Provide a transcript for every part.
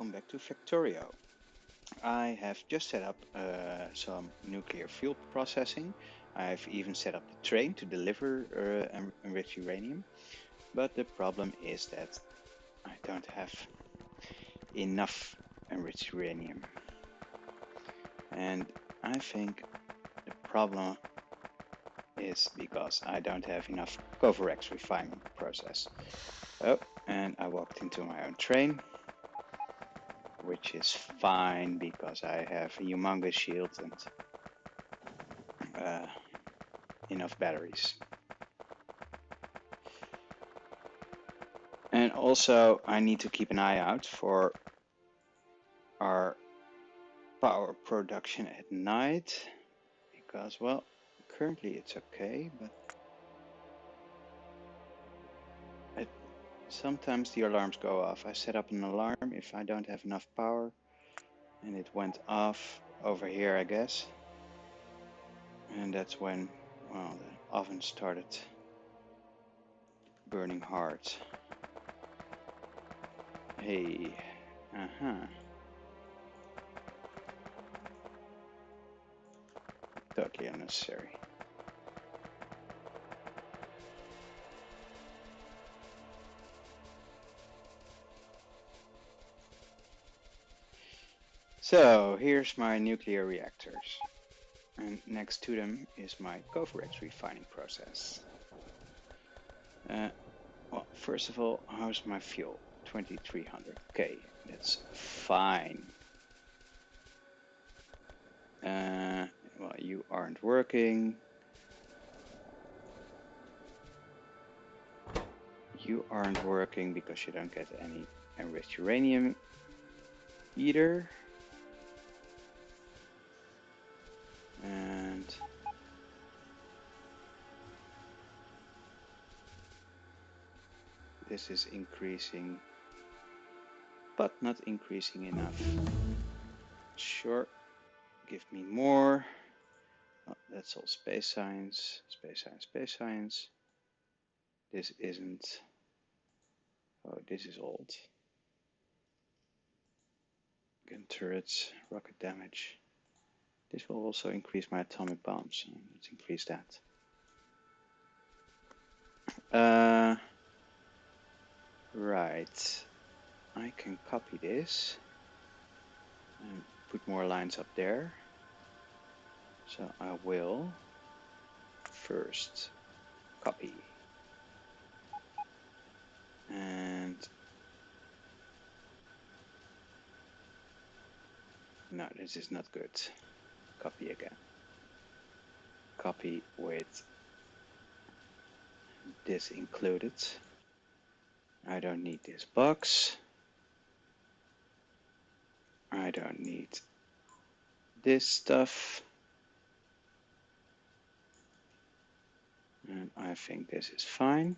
welcome back to Factorio. I have just set up some nuclear fuel processing. I've even set up the train to deliver enriched uranium. But the problem is that I don't have enough enriched uranium. And I think the problem is because I don't have enough Covarex refining process. Oh, and I walked into my own train, which is fine because I have a humongous shield and enough batteries. And also I need to keep an eye out for our power production at night because, well, currently it's okay, but sometimes the alarms go off. I set up an alarm if I don't have enough power, and it went off over here, I guess. And that's when, well, the oven started burning hard. Hey, totally unnecessary. So here's my nuclear reactors, and next to them is my Covarex refining process. Well, first of all, how's my fuel? 2300. Okay, that's fine. Well, you aren't working. You aren't working because you don't get any enriched uranium either. And this is increasing, but not increasing enough. Sure, give me more. Oh, that's all space science, space science, space science. This isn't. Oh, this is old. Gun turrets, rocket damage. This will also increase my atomic bombs. Let's increase that. Right. I can copy this and put more lines up there. So I will first copy. And no, this is not good. Copy again. Copy with this included. I don't need this box. I don't need this stuff. And I think this is fine.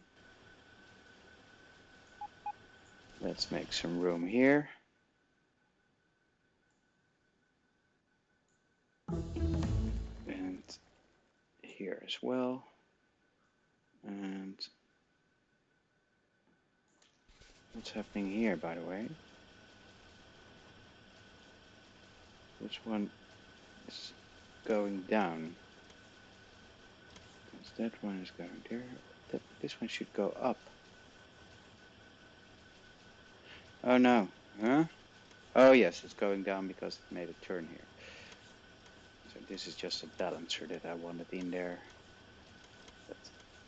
Let's make some room here. And here as well. And what's happening here, by the way? Which one is going down? Because that one is going there. This one should go up. Oh no, huh? Oh yes, it's going down because it made a turn here. So this is just a balancer that I wanted in there, but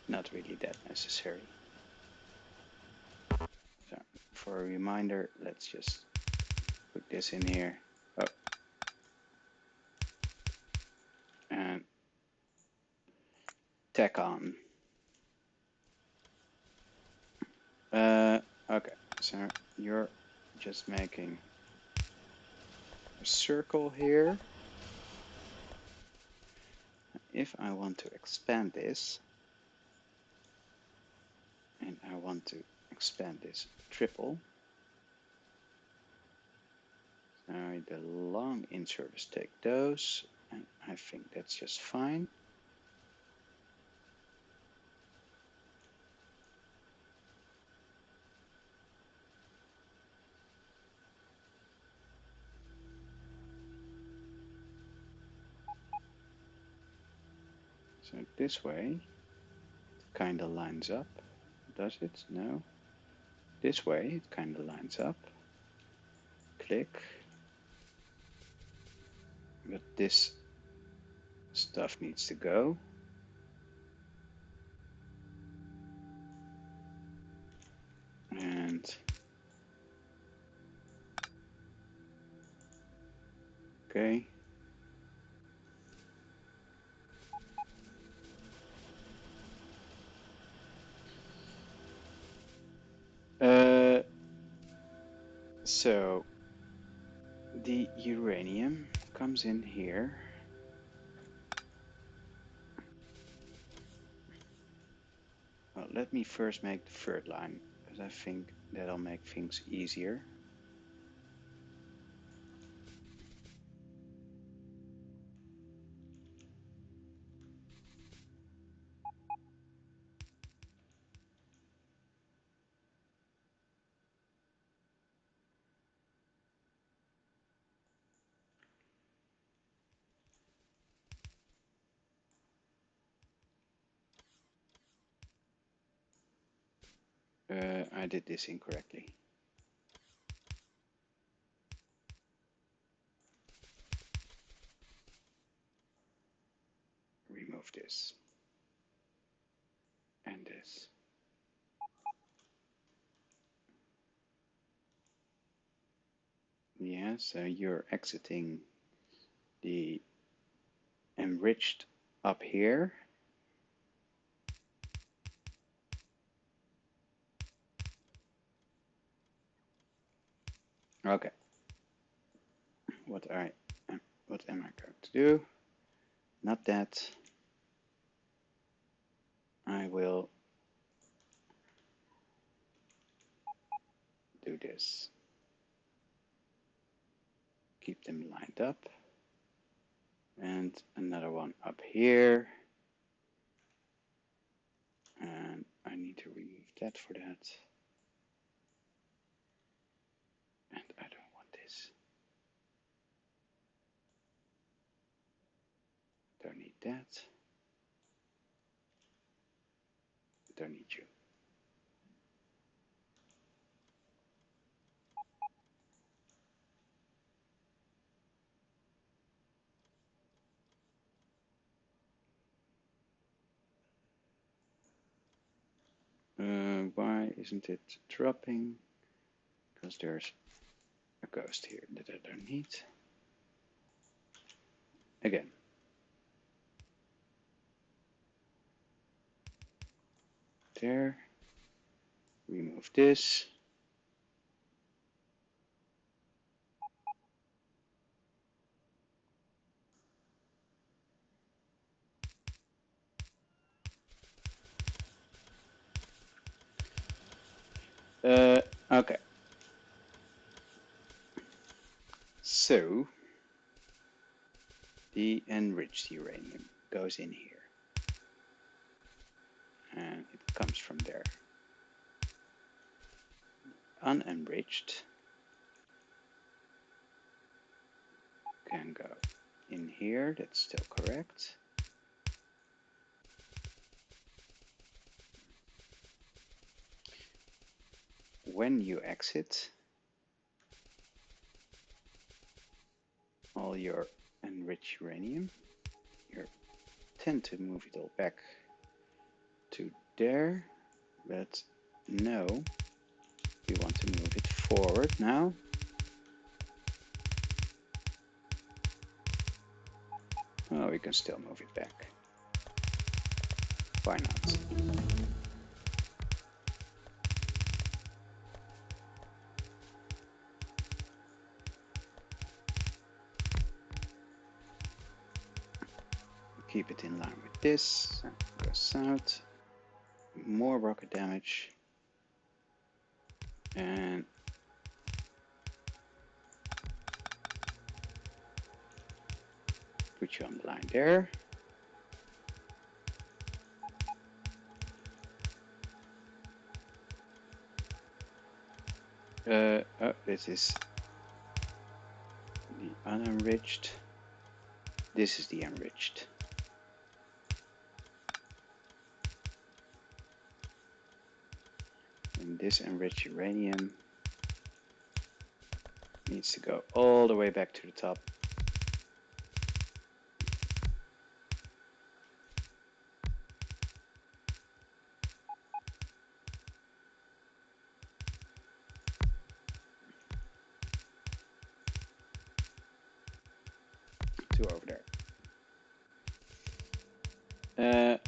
not really that necessary. So for a reminder, let's just put this in here. Oh. And tack on. Okay, so you're just making a circle here. If I want to expand this, and I want to expand this triple, so the long inserters take those, and I think that's just fine. So this way kind of lines up. Does it? No. This way it kind of lines up. Click. But this stuff needs to go. And okay. So the uranium comes in here. Well, let me first make the third line, because I think that'll make things easier. I did this incorrectly. Remove this. And this. Yeah, so you're exiting the enriched up here. Okay. What am I going to do? Not that. I will do this. Keep them lined up. And another one up here. And I need to remove that for that. And I don't want this. Don't need that. Don't need you. Why isn't it dropping? Because there's a ghost here that I don't need. Again. There. Remove this. Okay. So the enriched uranium goes in here. And it comes from there. Unenriched can go in here. That's still correct. When you exit, all your enriched uranium, you tend to move it all back to there, but no, we want to move it forward now. Oh, we can still move it back. Why not? Keep it in line with this. Go south. More rocket damage. And put you on the line there. Oh, this is the unenriched. This is the enriched. this enriched uranium needs to go all the way back to the top. To over there.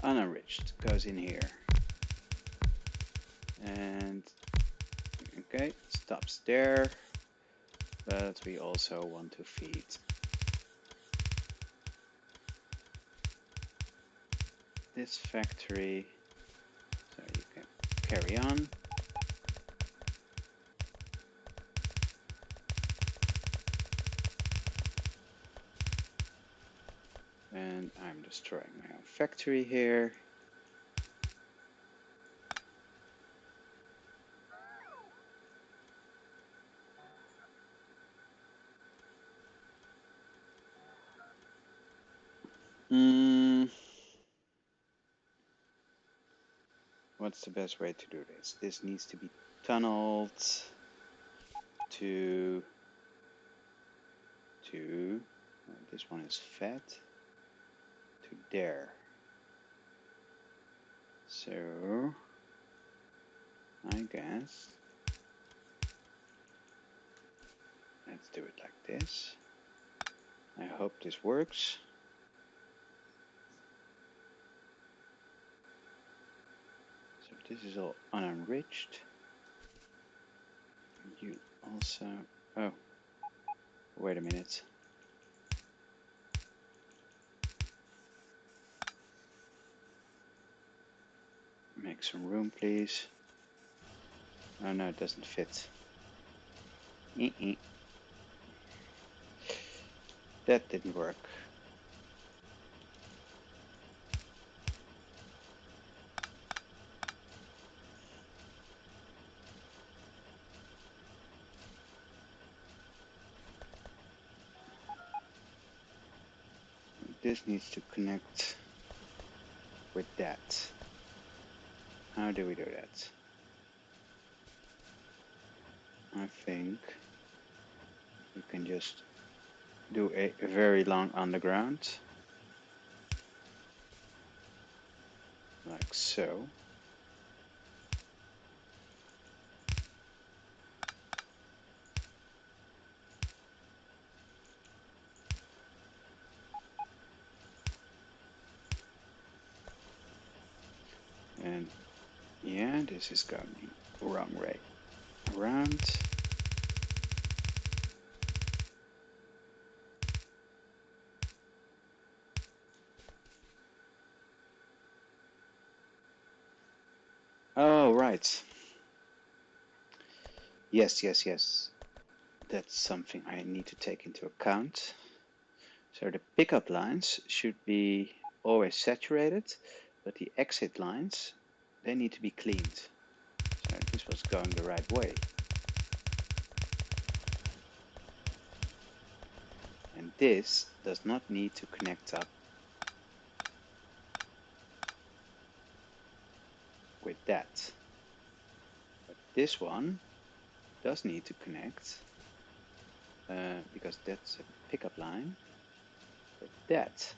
Unenriched goes in here. And okay, stops there. But we also want to feed this factory, so you can carry on. And I'm destroying my own factory here. What's the best way to do this? This needs to be tunneled to well, this one is fed to there. So I guess let's do it like this. I hope this works. So this is all unenriched. You also, oh, wait a minute. Make some room, please. Oh no, it doesn't fit. That didn't work. This needs to connect with that. How do we do that? I think you can just do a very long underground, like so. And yeah, this is going the wrong way around. Oh, right. Yes. That's something I need to take into account. So the pickup lines should be always saturated, but the exit lines, they need to be cleaned. So this was going the right way. And this does not need to connect up with that. But this one does need to connect because that's a pickup line with that.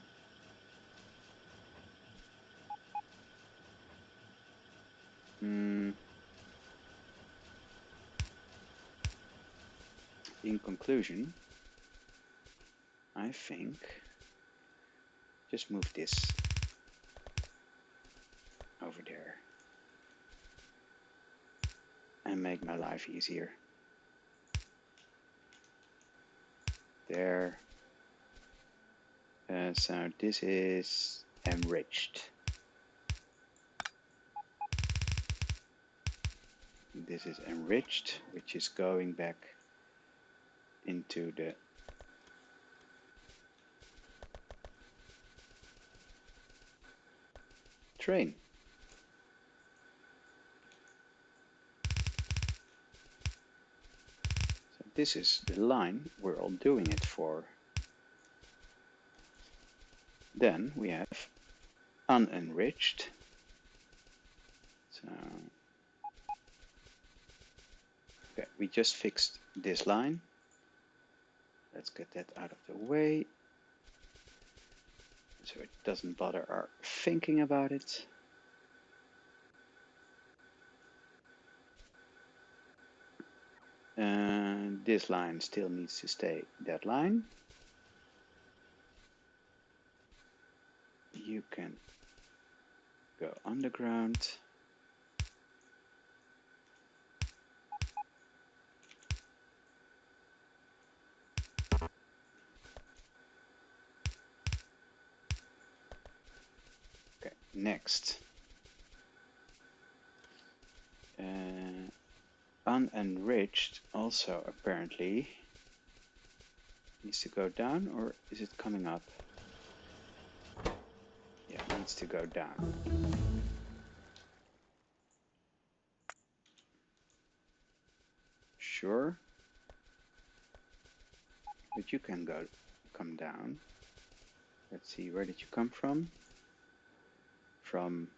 In conclusion, I think just move this over there and make my life easier. There. So this is enriched. This is enriched, which is going back into the train. So this is the line we're all doing it for. Then we have unenriched. So Okay, we just fixed this line. Let's get that out of the way so it doesn't bother our thinking about it. And this line still needs to stay that line. You can go underground. Okay, next. Unenriched also apparently needs to go down, or is it coming up? Yeah, it needs to go down. Sure. But you can come down. Let's see, where did you come from? From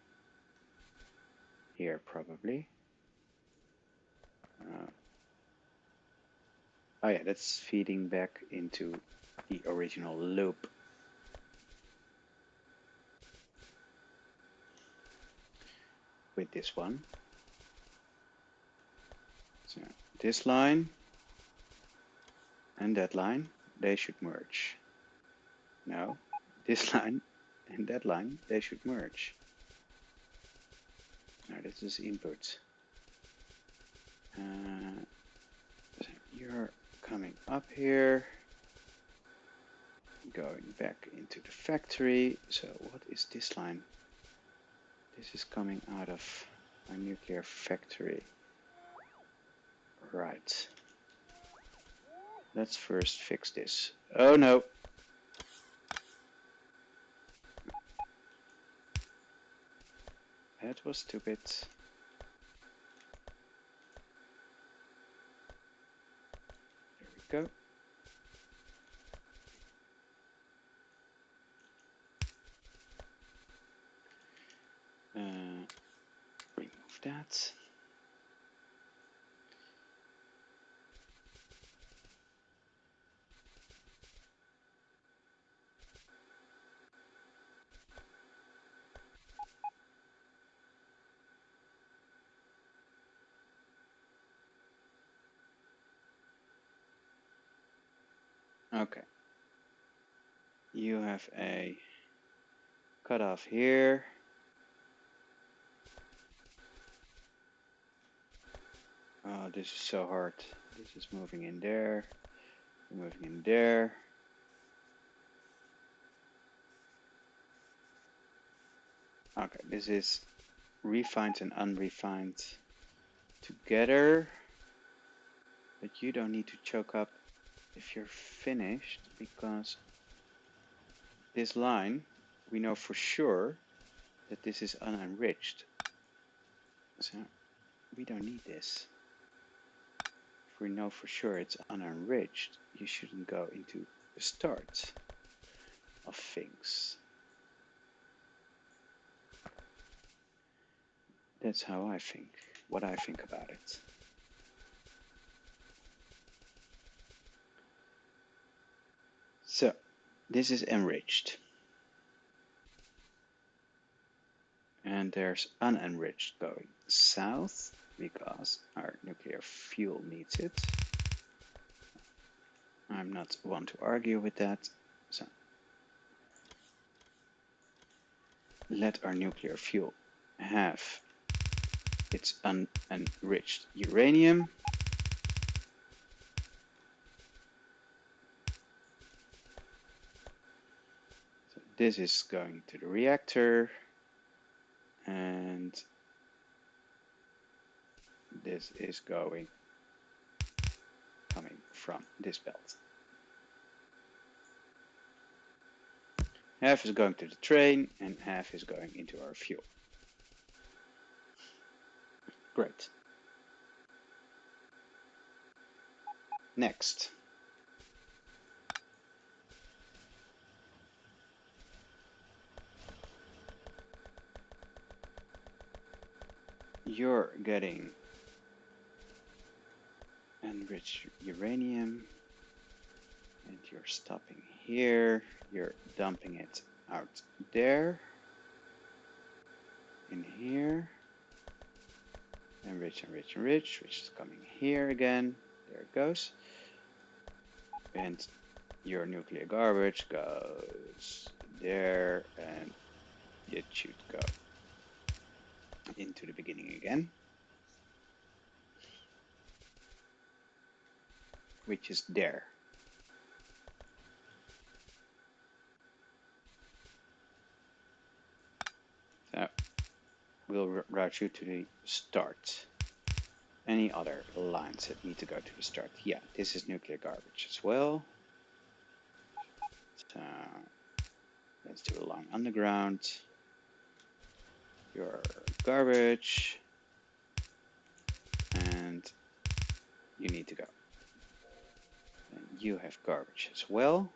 here, probably. Oh yeah, that's feeding back into the original loop. With this one. So this line and that line, they should merge. No, this line and that line, they should merge. Now this is input. So you're coming up here, going back into the factory. So what is this line? This is coming out of our nuclear factory. Right. Let's first fix this. Oh no. That was stupid. There we go. Remove that. Okay. You have a cutoff here. Oh, this is so hard. This is moving in there, moving in there. Okay, this is refined and unrefined together. But you don't need to choke up if you're finished, because this line, we know for sure that this is unenriched. So we don't need this. If we know for sure it's unenriched, you shouldn't go into the start of things. That's how I think, what I think about it. So this is enriched. And there's unenriched going south because our nuclear fuel needs it. I'm not one to argue with that. So let our nuclear fuel have its unenriched uranium. So this is going to the reactor, and this is coming from this belt. Half is going to the train and half is going into our fuel. Great. Next. You're getting enriched uranium, and you're stopping here. You're dumping it out there, in here. Enrich, enrich, enrich, which is coming here again. There it goes. And your nuclear garbage goes there, and it should go into the beginning again, which is there. So we'll route you to the start. Any other lines that need to go to the start? Yeah, this is nuclear garbage as well. So let's do a long underground. Your garbage, and you need to go. And you have garbage as well.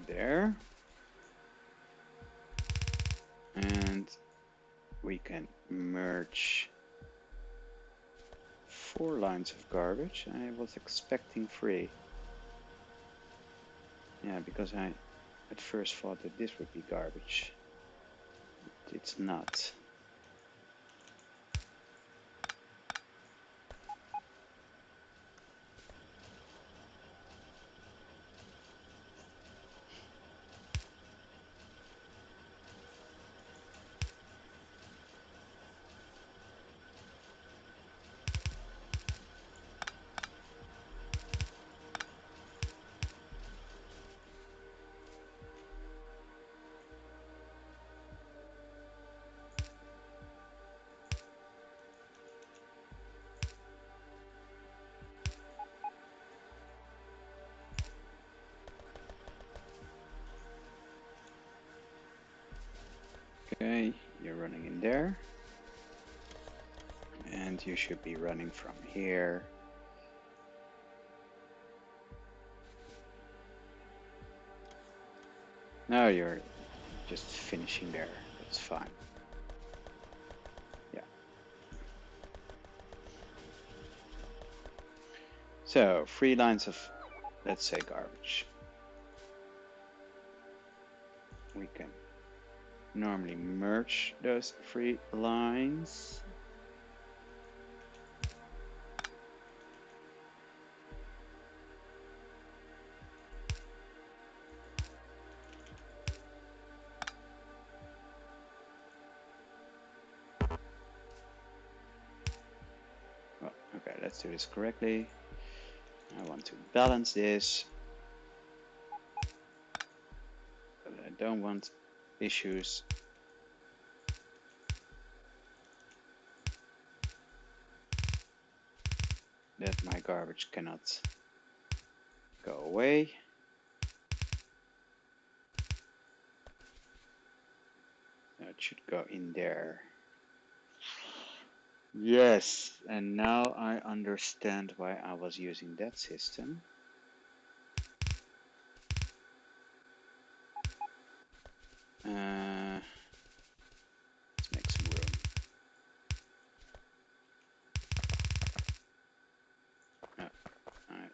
There. And we can merge 4 lines of garbage. I was expecting 3. Yeah, because I at first thought that this would be garbage. It's not. Okay, you're running in there. And you should be running from here. Now you're just finishing there. That's fine. Yeah. So 3 lines of, let's say, garbage. We can normally merge those 3 lines. Well, okay, let's do this correctly. I want to balance this. But I don't want issues. That my garbage cannot go away. It should go in there. Yes, and now I understand why I was using that system. Let's make some room. Oh, alright.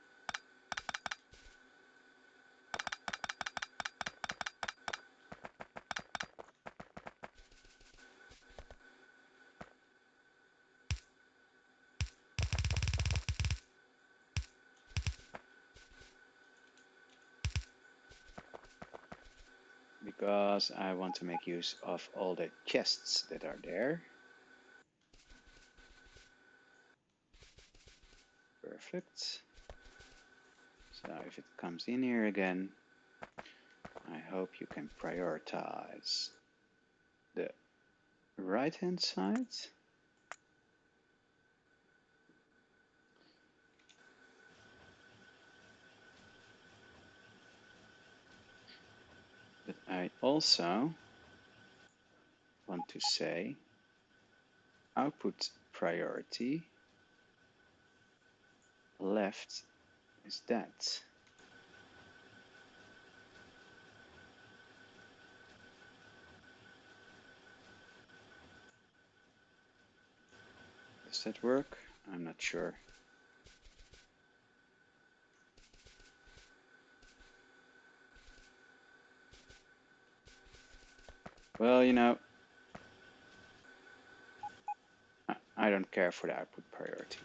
Because I want to make use of all the chests that are there. Perfect. So if it comes in here again, I hope you can prioritize the right hand side. I also want to say output priority left is that. Does that work? I'm not sure. Well, you know, I don't care for the output priority.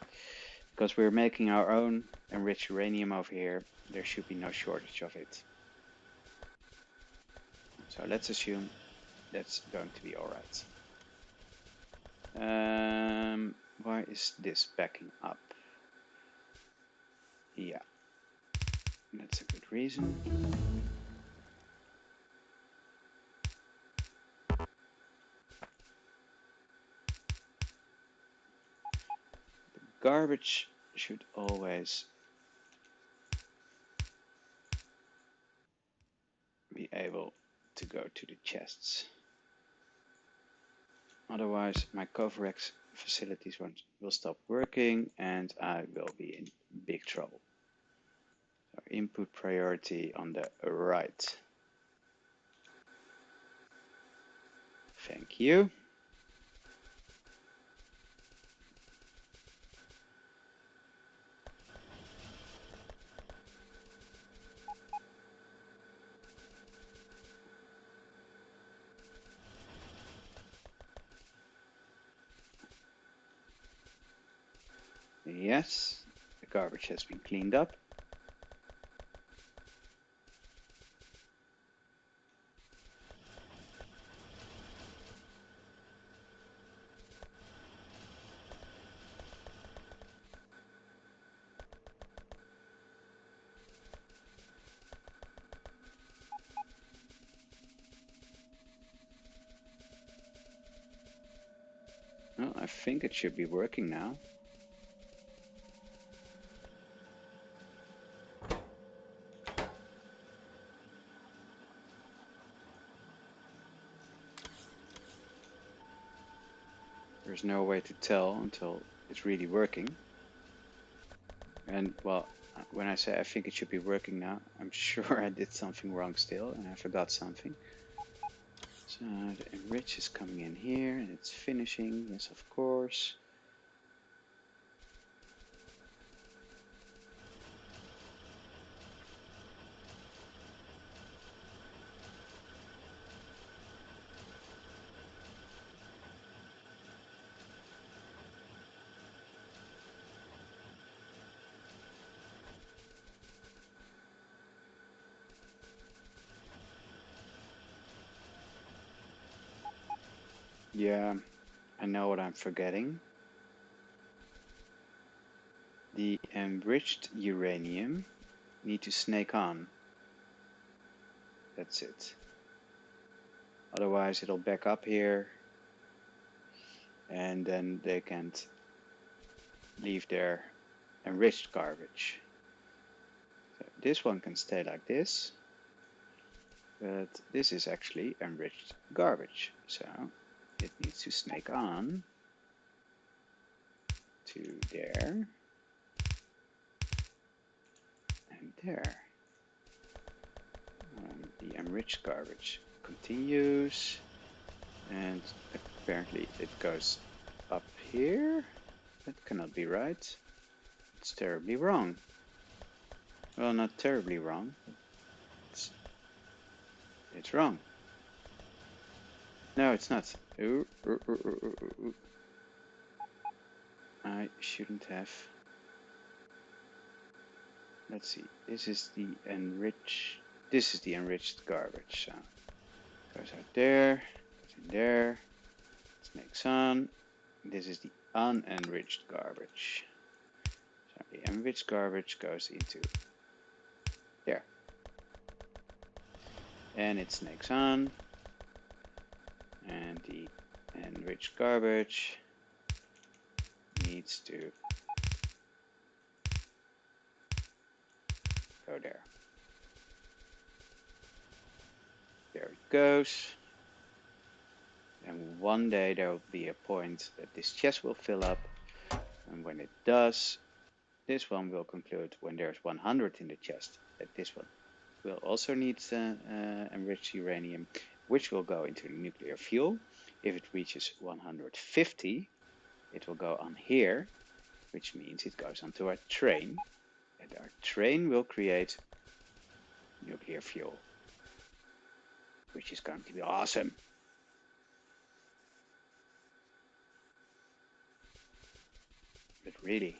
Because we're making our own enriched uranium over here, there should be no shortage of it. So let's assume that's going to be alright. Why is this backing up? Yeah, that's a good reason. The garbage should always be able to go to the chests. Otherwise, my Covarex facilities will stop working and I will be in big trouble. So input priority on the right. Thank you. Yes, the garbage has been cleaned up. Well, I think it should be working now. There's no way to tell until it's really working. And well, when I say I think it should be working now, I'm sure I did something wrong still and I forgot something. So the enrich is coming in here and it's finishing, yes of course. Yeah, I know what I'm forgetting. The enriched uranium need to snake on. That's it. Otherwise it'll back up here and then they can't leave their enriched garbage. So this one can stay like this, but this is actually enriched garbage, so it needs to snake on to there and there. The enriched garbage continues and apparently it goes up here. That cannot be right. It's terribly wrong. Well, not terribly wrong. It's wrong. No, it's not. Ooh, ooh, ooh, ooh, ooh. I shouldn't have. Let's see. This is the enriched. This is the enriched garbage. So goes out there, goes in there. Snakes on. This is the unenriched garbage. So the enriched garbage goes into there. And it snakes on. And the enriched garbage needs to go there. There we goes. And one day there will be a point that this chest will fill up. And when it does, this one will conclude when there's 100 in the chest that this one will also need enriched uranium, which will go into the nuclear fuel. If it reaches 150, it will go on here, which means it goes onto our train, and our train will create nuclear fuel, which is going to be awesome. But really,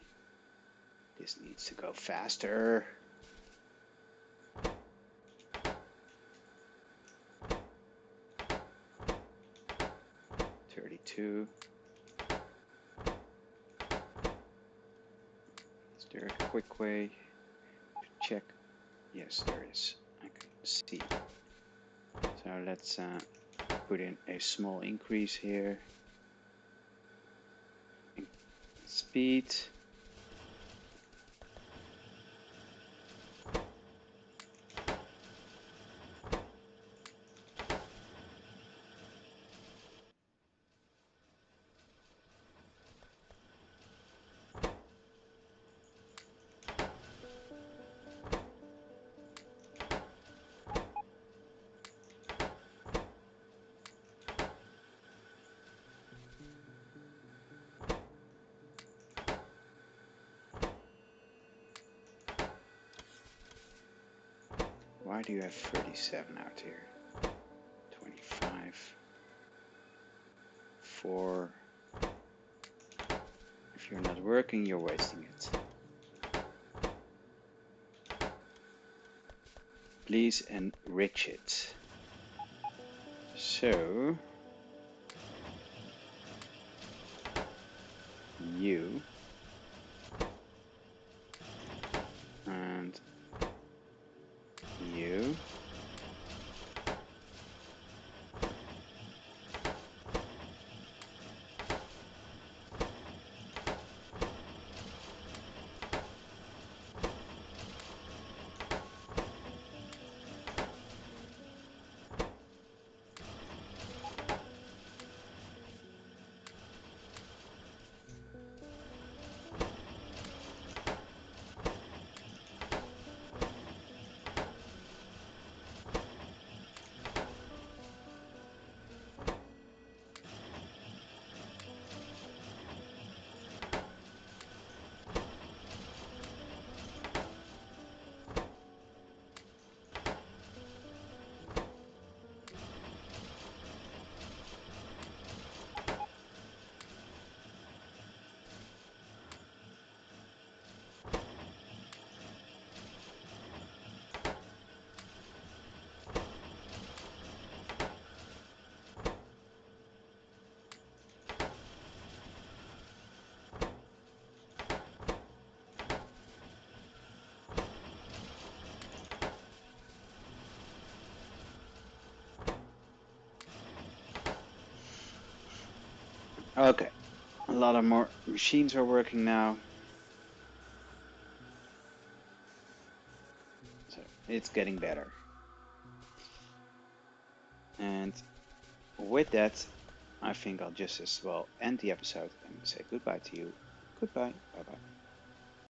this needs to go faster. Is there a quick way to check? Yes, there is. I can see. So let's put in a small increase here. Speed. Why do you have 37 out here? 25. 4. If you're not working, you're wasting it. Please enrich it. So, you and you. Okay, a lot of more machines are working now. So it's getting better. And with that, I think I'll just as well end the episode and say goodbye to you. Goodbye. Bye bye.